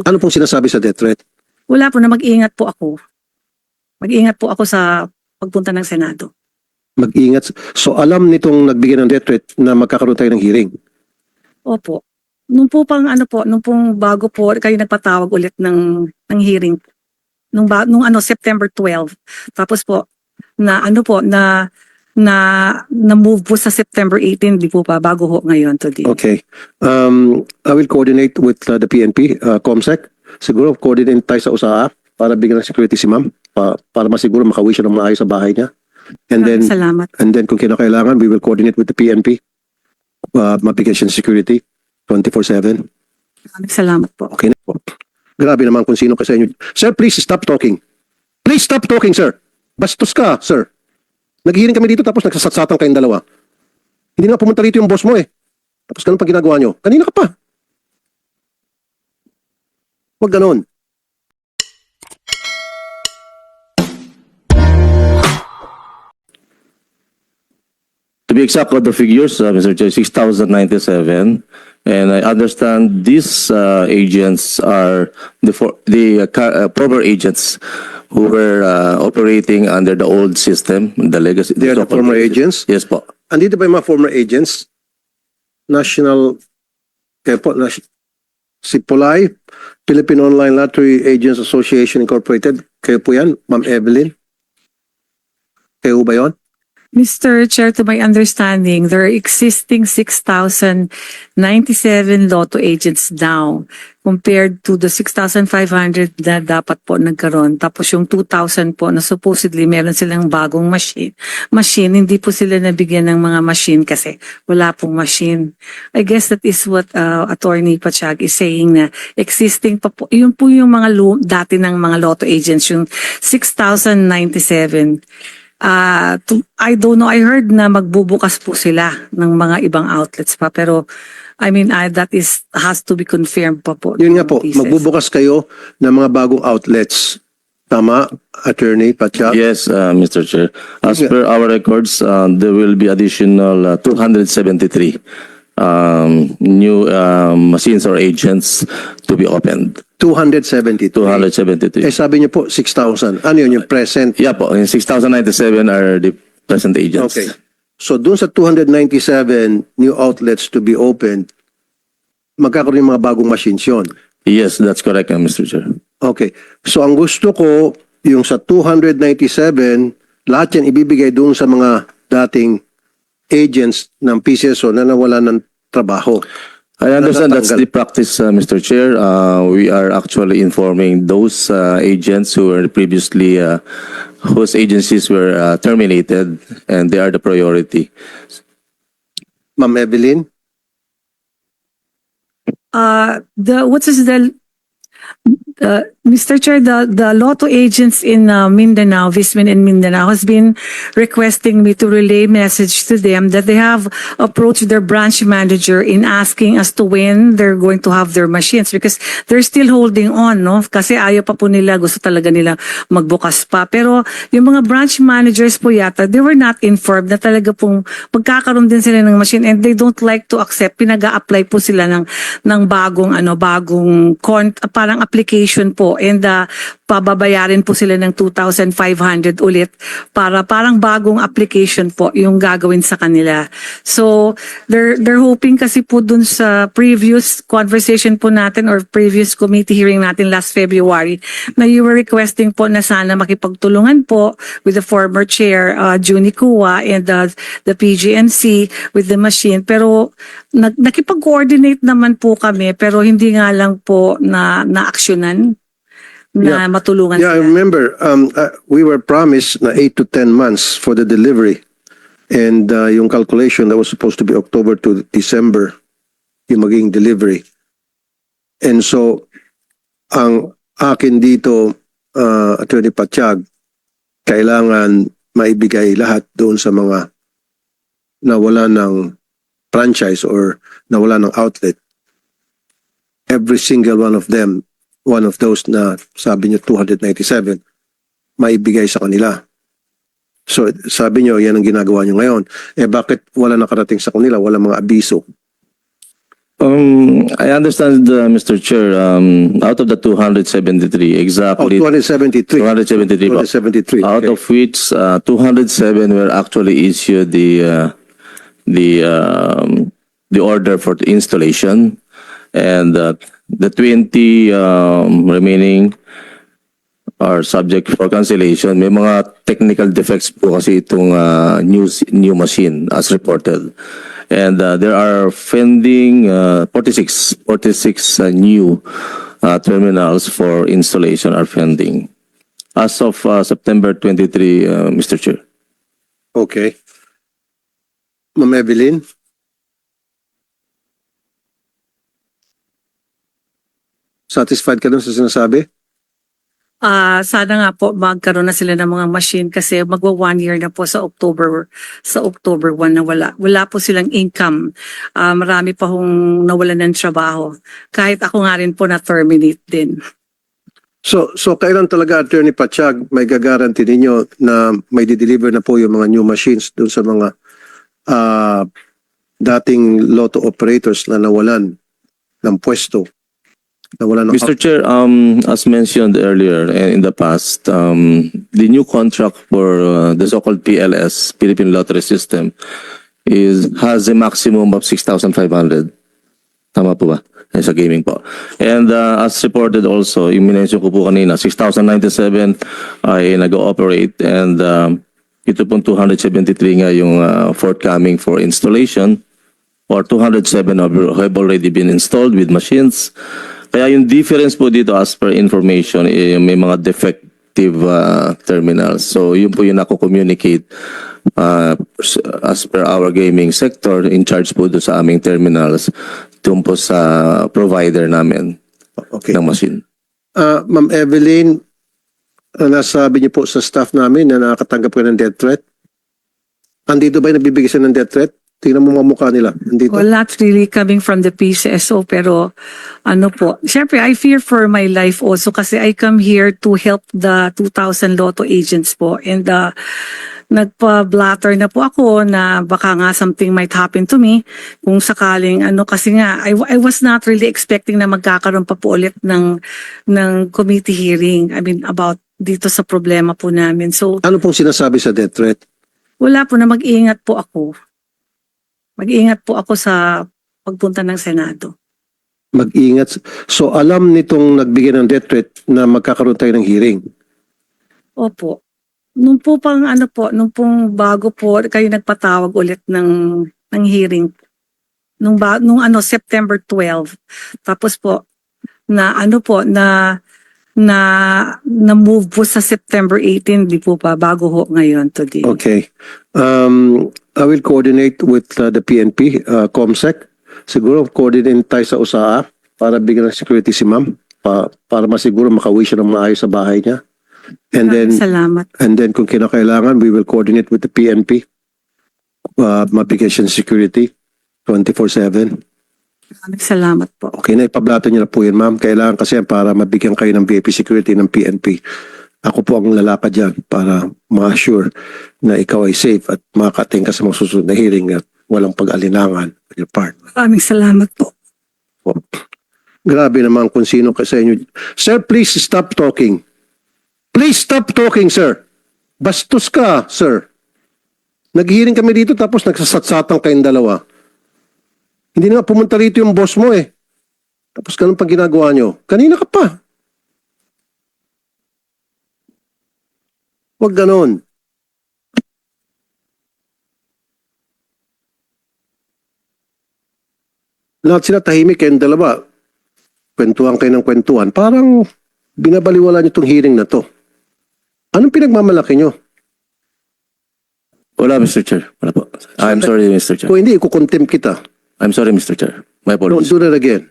Ano pong sinasabi sa death threat? Wala po na mag-ingat po ako. Mag-ingat po ako sa pagpunta ng Senado. Mag-ingat. So alam nitong nagbigay ng death threat na magkakaroon tayo ng hearing. Opo. Nung po pang ano po, nung pong bago po kayo nagpatawag ulit ng hearing. Nung September 12. Tapos po na ano po na move po sa September 18, di po pa bago ho ngayon today. Okay. I will coordinate with the PNP, COMSEC. Siguro coordinate tayo sa USAA para bigyan ng security si ma'am. Para masiguro makawi siya ng maayos sa bahay niya. And then, Salamat. and then kung kinakailangan, we will coordinate with the PNP. Mabigyan siya ng security 24/7. Salamat po. Okay na po. Grabe naman kung sino kasi inyo. Sir, please stop talking. Please stop talking, sir. Bastos ka, sir. Naghihiring kami dito tapos nagsasatsatan kayong dalawa. Hindi na pumunta rito yung boss mo eh. Tapos ganun pa ginagawa nyo. Kanina ka pa. Huwag ganun. To be exact on the figures, Mr. Chair, 6,097. And I understand these agents are the former agents who were operating under the old system, the legacy. They are the former agents? Yes po. Andito ba yung mga former agents? National, kaya po, si Polay, Philippine Online Lottery Agents Association Incorporated. Kayo po yan, Ma'am Evelyn? Kayo ba yun? Mr. Chair, to my understanding, there are existing 6,097 lotto agents now compared to the 6,500 na dapat po nagkaroon. Tapos yung 2,000 po na supposedly meron silang bagong machine, hindi po sila nabigyan ng mga machine kasi wala pong machine. I guess that is what Attorney Pachag is saying na existing pa po. Yun po yung mga dati ng mga lotto agents, yung 6,097. I don't know, I heard na magbubukas po sila ng mga ibang outlets pa, pero I mean, that has to be confirmed pa po. Yun nga po, Pieces. magbubukas kayo ng mga bagong outlets. Tama, Attorney Pachag? Yes, Mr. Chair. As Okay. per our records, there will be additional 273 new machines or agents to be opened. 273. 273. Sabi niyo po, 6,000. Ano yun, yung present? Yeah po, yung 6,097 are the present agents. Okay. So, dun sa 297 new outlets to be opened, magkakaroon yung mga bagong machines yun. Yes, that's correct, Mr. Chair. Okay. So, ang gusto ko, yung sa 297, lahat yan ibibigay dun sa mga dating agents ng PCSO na nawala ng trabaho. I understand that's Natatanggal. the practice, Mr. Chair. We are actually informing those agents who were previously, whose agencies were terminated, and they are the priority. Ma'am Evelyn? Mr. Chair, the lotto agents in Mindanao, Vismin and Mindanao, has been requesting me to relay message to them that they have approached their branch manager in asking as to when they're going to have their machines because they're still holding on, no? Kasi ayaw pa po nila, gusto talaga nila magbukas pa. Pero yung mga branch managers po yata, they were not informed na talaga pong magkakaroon din sila ng machine and they don't like to accept. Pinag-a-apply po sila ng bagong parang application po and pababayarin po sila ng 2,500 ulit para parang bagong application po yung gagawin sa kanila. So they're hoping kasi po dun sa previous conversation po natin or previous committee hearing natin last February na you were requesting po na sana makipagtulungan po with the former chair Junie Kua and the PGMC with the machine pero nakipag-coordinate naman po kami pero hindi nga lang po na-actionan na matulungan Yeah, I sila. remember we were promised na 8 to 10 months for the delivery. And yung calculation that was supposed to be October to December, yung maging delivery. And so, ang akin dito, Attorney Pachag, kailangan maibigay lahat doon sa mga nawala ng franchise or nawala ng outlet. Every single one of them, one of those na sabi niyo 297, maibigay sa kanila. So sabi niyo, yan ang ginagawa niyo ngayon. Bakit wala nakarating sa kanila? Wala mga abiso. I understand, Mr. Chair, out of the 273, Oh, exactly 273. 273 po. 273. Out Okay. of which 207 were actually issued the order for the installation, and the 20 remaining are subject for cancellation. May mga technical defects po kasi itong new machine as reported. And there are pending 46 new terminals for installation are pending. As of September 23, Mr. Chair. Okay. Ma'am Evelyn? Satisfied ka dun sa sinasabi? Sana nga po magkaroon na sila ng mga machine kasi magwa 1 year na po sa October 1 na wala po silang income. Marami pa hong nawalan ng trabaho. Kahit ako nga rin po na-terminate din. So kailan talaga, Attorney Pachag, may gagaranti ninyo na may di-deliver na po yung mga new machines dun sa mga dating lotto operators na nawalan ng pwesto? Nawalan ng Mr. Chair, as mentioned earlier and in the past, the new contract for the so-called PLS, Philippine Lottery System, has a maximum of 6,500. Tama po ba? Sa gaming po. And as reported also, yung minention ko po kanina, 6,097 ay nag-ooperate, and ito pong 273 nga yung forthcoming for installation, or 207 have already been installed with machines. Kaya yung difference po dito as per information, may mga defective terminals. So yun po yung ako-communicate as per our gaming sector, in charge po doon sa aming terminals, doon po sa provider namin Okay. ng machine. Ma'am Evelyn, nasabi niyo po sa staff namin na nakakatanggap kayo ng death threat. Andito ba yung nagbibigay sila ng death threat? Tingnan mo mga mukha nila. Andito. Well, not really coming from the PCSO pero ano po. Siyempre, I fear for my life also kasi I come here to help the 2,000 lotto agents po. And nagpa-blatter na po ako na baka nga something might happen to me kung sakaling kasi nga I was not really expecting na magkakaroon pa po ulit ng committee hearing. I mean about dito sa problema po namin. So Ano pong sinasabi sa death threat? wala po na mag-iingat po ako. Mag-iingat po ako sa pagpunta ng Senado. Mag-ingat. So alam nitong nagbigay ng death threat na magkakaroon tayo ng hearing. Opo. Nung po pang nung pong bago po kayo nagpatawag ulit ng hearing. Nung September 12. Tapos po na na move po sa September 18, di po pa bago ho ngayon today. Okay. I will coordinate with the PNP, COMSEC. Siguro coordinate tayo sa USAA para bigyan ng security si ma'am. Para masiguro makauwi siya ng maayos sa bahay niya. And then, Salamat. and then kung kinakailangan, we will coordinate with the PNP. Mabigyan siya ng security 24/7. Salamat po. Okay na, ipablato niyo na po yun, ma'am. Kailangan kasi yan para mabigyan kayo ng VIP security ng PNP. Ako po ang lalakad dyan para ma-assure na ikaw ay safe at makakating ka sa mga susunod na hearing at walang pag-alinangan on your part. Maraming salamat po. Grabe naman kung sino ka sa inyo. Sir, please stop talking. Please stop talking, sir. Bastos ka, sir. Nag-hearing kami dito tapos nagsasatsatang kayong dalawa. Hindi na nga pumunta rito yung boss mo eh. Tapos ganun pang ginagawa nyo. Kanina ka pa. Huwag ganun. Lahat sila tahimik kayong dalawa. Kwentuhan kayo ng kwentuhan. Parang binabaliwala nyo itong hearing na to. Anong pinagmamalaki nyo? Wala, Mr. Chair. Wala po. I'm sorry, Mr. Chair. Kung hindi, ikukontempt kita. I'm sorry, Mr. Chair. My Don't apologies. do that again.